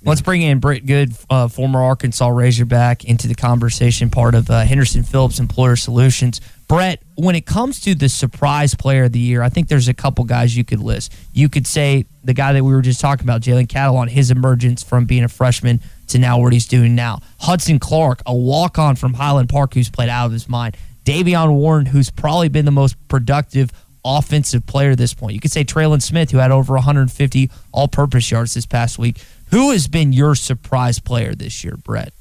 Let's bring in Brett Goode, former Arkansas Razorback, into the conversation, part of Henderson Phillips Employer Solutions. Brett, when it comes to the surprise player of the year, I think there's a couple guys you could list. You could say the guy that we were just talking about, Jalen Catalon, his emergence from being a freshman to now what he's doing now. Hudson Clark, a walk-on from Highland Park who's played out of his mind. Davion Warren, who's probably been the most productive offensive player at this point. You could say Traylon Smith, who had over 150 all-purpose yards this past week. Who has been your surprise player this year, Brett?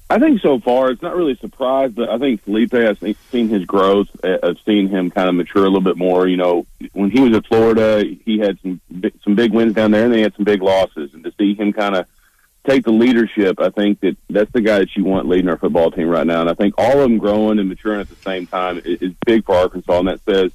I think so far it's not really a surprise, but I think Felipe has seen his growth. I've seen him kind of mature a little bit more. You know, when he was at Florida, he had some big wins down there, and then he had some big losses. And to see him kind of take the leadership, I think that's the guy that you want leading our football team right now. And I think all of them growing and maturing at the same time is big for Arkansas, and that says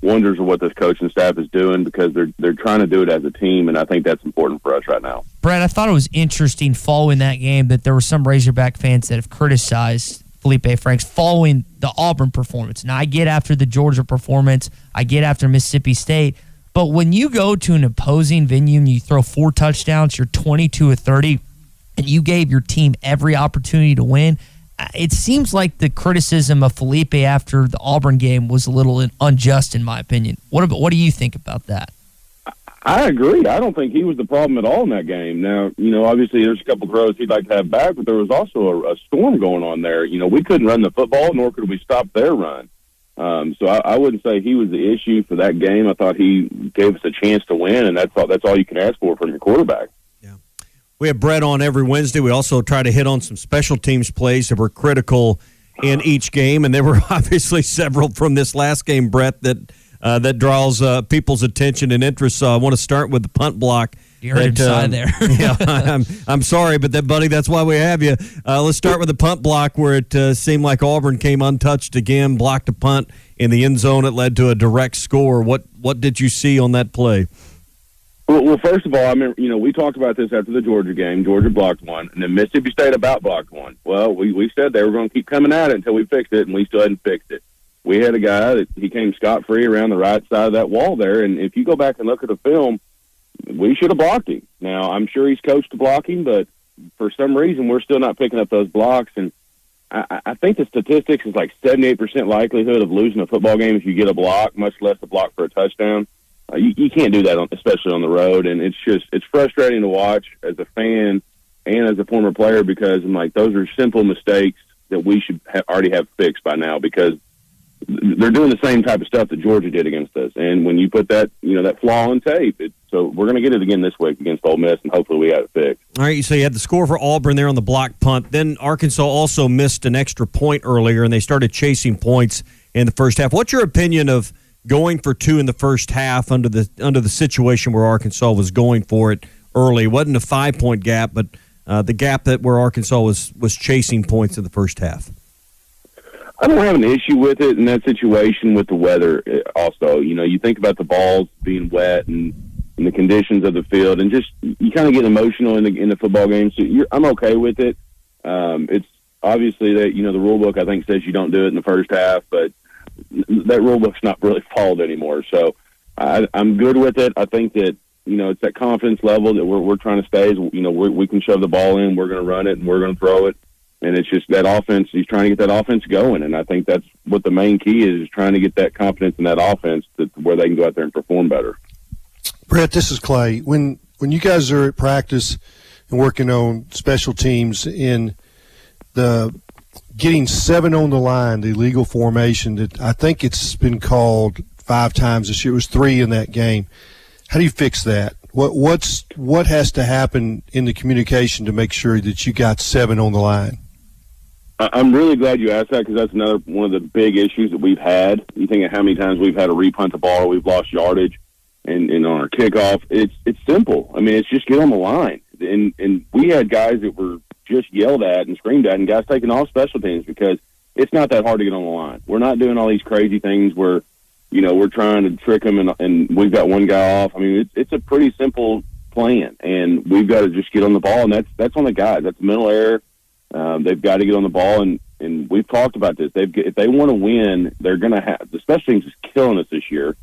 wonders of what this coaching staff is doing, because they're trying to do it as a team, and I think that's important for us right now. Brett, I thought it was interesting following that game that there were some Razorback fans that have criticized Felipe Franks following the Auburn performance. Now, I get after the Georgia performance, I get after Mississippi State, but when you go to an opposing venue and you throw 4 touchdowns, you're 22-30, and you gave your team every opportunity to win, it seems like the criticism of Felipe after the Auburn game was a little unjust, in my opinion. What do you think about that? I agree. I don't think he was the problem at all in that game. Now, you know, obviously there's a couple throws he'd like to have back, but there was also a storm going on there. You know, we couldn't run the football, nor could we stop their run. So I wouldn't say he was the issue for that game. I thought he gave us a chance to win, and that's all you can ask for from your quarterback. We have Brett on every Wednesday. We also try to hit on some special teams plays that were critical in each game, and there were obviously several from this last game, Brett, that draws people's attention and interest. So I want to start with the punt block. You heard him sigh there. Yeah, I'm sorry, but buddy, that's why we have you. Let's start with the punt block, where it seemed like Auburn came untouched again, blocked a punt in the end zone. It led to a direct score. What did you see on that play? Well, first of all, I mean, you know, we talked about this after the Georgia game. Georgia blocked one, and then Mississippi State about blocked one. Well, we said they were going to keep coming at it until we fixed it, and we still hadn't fixed it. We had a guy that he came scot-free around the right side of that wall there, and if you go back and look at the film, we should have blocked him. Now, I'm sure he's coached to block him, but for some reason we're still not picking up those blocks, and I think the statistics is like 78% likelihood of losing a football game if you get a block, much less a block for a touchdown. You can't do that, especially on the road, and it's frustrating to watch as a fan and as a former player, because I'm like, those are simple mistakes that we should already have fixed by now, because they're doing the same type of stuff that Georgia did against us. And when you put that flaw on tape, so we're going to get it again this week against Ole Miss, and hopefully we have it fixed. All right, so you had the score for Auburn there on the block punt. Then Arkansas also missed an extra point earlier, and they started chasing points in the first half. What's your opinion of going for 2 in the first half under the situation where Arkansas was going for it early? It wasn't a 5-point gap, but the gap where Arkansas was chasing points in the first half. I don't have an issue with it in that situation with the weather. Also, you know, you think about the balls being wet and the conditions of the field, and just you kind of get emotional in the football game. So I'm okay with it. It's obviously that, you know, the rule book I think says you don't do it in the first half, but that rule book's not really followed anymore. So I'm good with it. I think that, you know, it's that confidence level that we're trying to stay. You know, we can shove the ball in, we're going to run it, and we're going to throw it. And it's just that offense. He's trying to get that offense going, and I think that's what the main key is trying to get that confidence in that offense where they can go out there and perform better. Brett, this is Clay. When you guys are at practice and working on special teams in the getting 7 on the line, the illegal formation that I think it's been called 5 times this year. It was 3 in that game. How do you fix that? What has to happen in the communication to make sure that you got 7 on the line? I'm really glad you asked that, because that's another one of the big issues that we've had. You think of how many times we've had to repunt the ball, we've lost yardage, and on our kickoff, it's simple. I mean, it's just get on the line. And we had guys that were just yelled at and screamed at, and guys taking off special teams, because it's not that hard to get on the line. We're not doing all these crazy things where, you know, we're trying to trick them and we've got one guy off. I mean, it's a pretty simple plan, and we've got to just get on the ball, and that's on the guys. That's mental error. They've got to get on the ball, and we've talked about this. If they want to win, they're going to have – the special teams is killing us this year.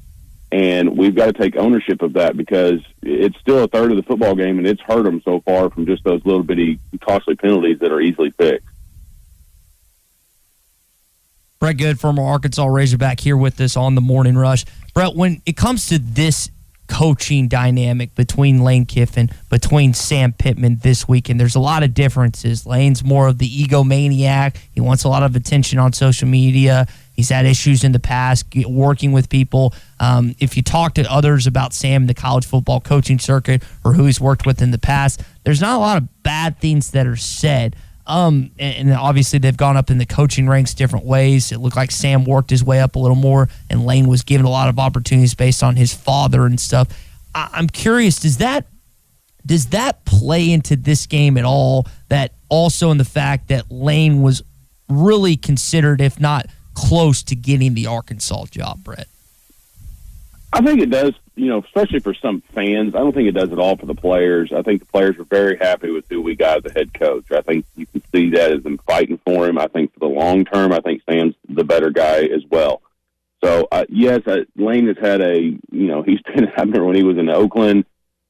And we've got to take ownership of that because it's still a third of the football game, and it's hurt them so far from just those little bitty costly penalties that are easily fixed. Brett Goode, former Arkansas Razorback, here with us on the Morning Rush. Brett, when it comes to this coaching dynamic between Lane Kiffin, between Sam Pittman this weekend, there's a lot of differences. Lane's more of the egomaniac. He wants a lot of attention on social media. He's had issues in the past working with people. If you talk to others about Sam in the college football coaching circuit or who he's worked with in the past, there's not a lot of bad things that are said. And obviously they've gone up in the coaching ranks different ways. It looked like Sam worked his way up a little more, and Lane was given a lot of opportunities based on his father and stuff. I'm curious, does that play into this game at all? That also in the fact that Lane was really considered, if not close to getting the Arkansas job, Brett? I think it does, especially for some fans. I don't think it does at all for the players. I think the players are very happy with who we got as the head coach. I think you can see that as them fighting for him. I think for the long term, I think Sam's the better guy as well. So, yes, Lane has had he's been, I remember when he was in Oakland,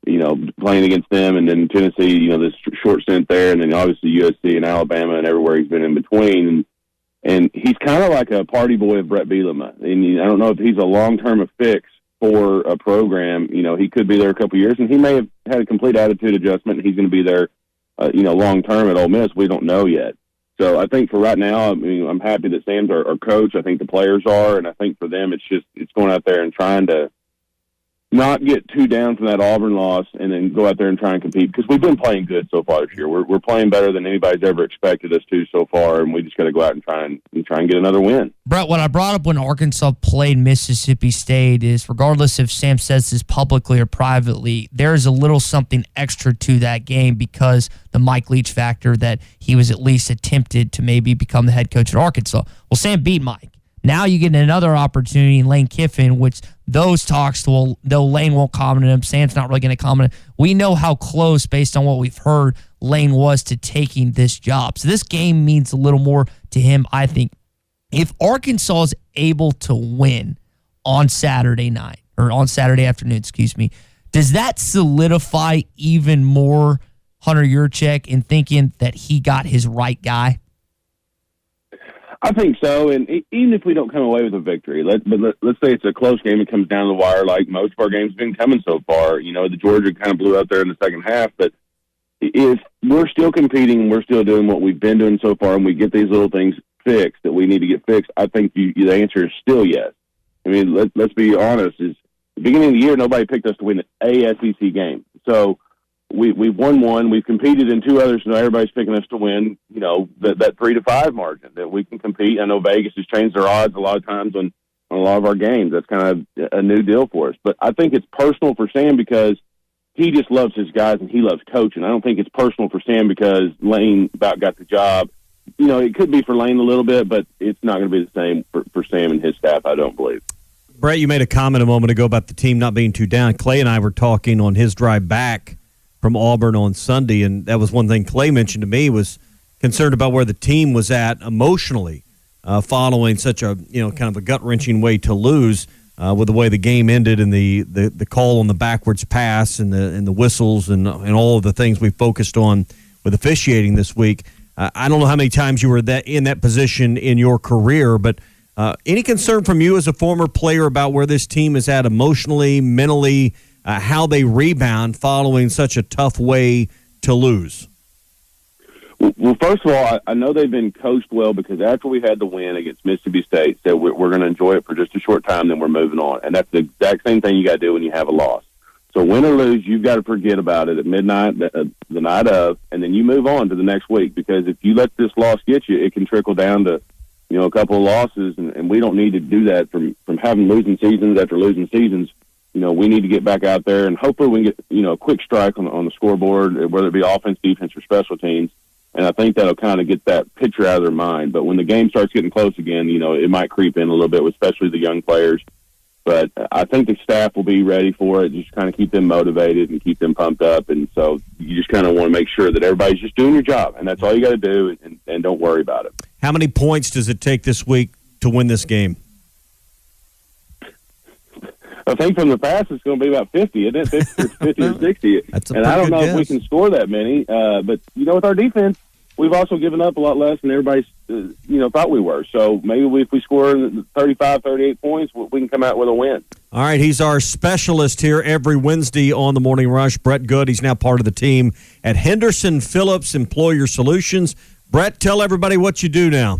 playing against them, and then Tennessee, this short stint there, and then obviously USC and Alabama and everywhere he's been in between. And he's kind of like a party boy of Brett Bielema. And I don't know if he's a long-term fix for a program. He could be there a couple of years, and he may have had a complete attitude adjustment, and he's going to be there, long-term at Ole Miss. We don't know yet. So I think for right now, I'm happy that Sam's our coach. I think the players are, and I think for them it's going out there and trying to not get too down from that Auburn loss and then go out there and try and compete, because we've been playing good so far this year. We're playing better than anybody's ever expected us to so far, and we just got to go out and try and get another win. Brett, what I brought up when Arkansas played Mississippi State is, regardless if Sam says this publicly or privately, there's a little something extra to that game because the Mike Leach factor, that he was at least attempted to maybe become the head coach at Arkansas. Well, Sam beat Mike. Now you get another opportunity in Lane Kiffin, which those talks, though Lane won't comment on him, Sam's not really going to comment. We know how close, based on what we've heard, Lane was to taking this job. So this game means a little more to him, I think. If Arkansas is able to win on Saturday night, or on Saturday afternoon, does that solidify even more Hunter Yurchek in thinking that he got his right guy? I think so, and even if we don't come away with a victory, let's say it's a close game, it comes down to the wire like most of our games have been coming so far. The Georgia kind of blew out there in the second half, but if we're still competing and we're still doing what we've been doing so far and we get these little things fixed that we need to get fixed, I think the answer is still yes. Let's be honest, is the beginning of the year, nobody picked us to win a SEC game. So we've won one. We've competed in two others, so everybody's picking us to win, that 3-5 margin, that we can compete. I know Vegas has changed their odds a lot of times on a lot of our games. That's kind of a new deal for us. But I think it's personal for Sam because he just loves his guys and he loves coaching. I don't think it's personal for Sam because Lane about got the job. It could be for Lane a little bit, but it's not going to be the same for Sam and his staff, I don't believe. Brett, you made a comment a moment ago about the team not being too down. Clay and I were talking on his drive back from Auburn on Sunday, and that was one thing Clay mentioned to me, was concerned about where the team was at emotionally following such a kind of a gut-wrenching way to lose with the way the game ended and the call on the backwards pass and the whistles and all of the things we focused on with officiating this week. I don't know how many times you were in that position in your career, but any concern from you as a former player about where this team is at emotionally, mentally, how they rebound following such a tough way to lose? Well, first of all, I know they've been coached well because after we had the win against Mississippi State, said we're going to enjoy it for just a short time, then we're moving on. And that's the exact same thing you got to do when you have a loss. So win or lose, you've got to forget about it at midnight, the night of, and then you move on to the next week, because if you let this loss get you, it can trickle down to a couple of losses, and we don't need to do that from having losing seasons after losing seasons. We need to get back out there, and hopefully we can get, a quick strike on the scoreboard, whether it be offense, defense, or special teams. And I think that'll kind of get that picture out of their mind. But when the game starts getting close again, it might creep in a little bit, especially the young players. But I think the staff will be ready for it, just kind of keep them motivated and keep them pumped up. And so you just kind of want to make sure that everybody's just doing your job, and that's all you got to do, and don't worry about it. How many points does it take this week to win this game? I think from the past it's going to be about 50, isn't it? 50 or 60. That's a and I don't pretty know good if we guess. can score that many. But, with our defense, we've also given up a lot less than everybody, thought we were. So maybe if we score 35, 38 points, we can come out with a win. All right, he's our specialist here every Wednesday on the Morning Rush. Brett Goode, he's now part of the team at Henderson Phillips Employer Solutions. Brett, tell everybody what you do now.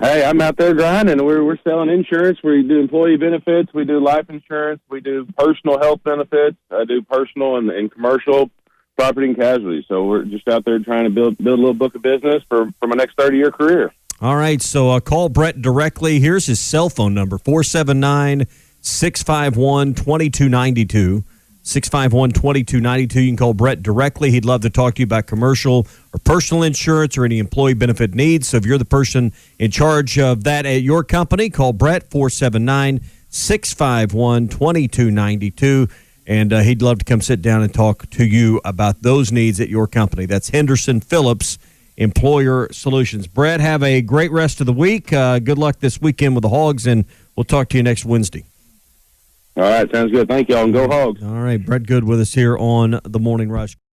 Hey, I'm out there grinding. We're selling insurance. We do employee benefits. We do life insurance. We do personal health benefits. I do personal and commercial property and casualty. So we're just out there trying to build a little book of business for my next 30-year career. All right, so call Brett directly. Here's his cell phone number, 479-651-2292. 651-2292. You can call Brett directly. He'd love to talk to you about commercial or personal insurance or any employee benefit needs. So if you're the person in charge of that at your company, call Brett, 479-651-2292. And he'd love to come sit down and talk to you about those needs at your company. That's Henderson Phillips Employer Solutions. Brett, have a great rest of the week. Good luck this weekend with the Hogs, and we'll talk to you next Wednesday. right, sounds good. Thank y'all, and go Hogs. All right, Brett Goode with us here on The Morning Rush.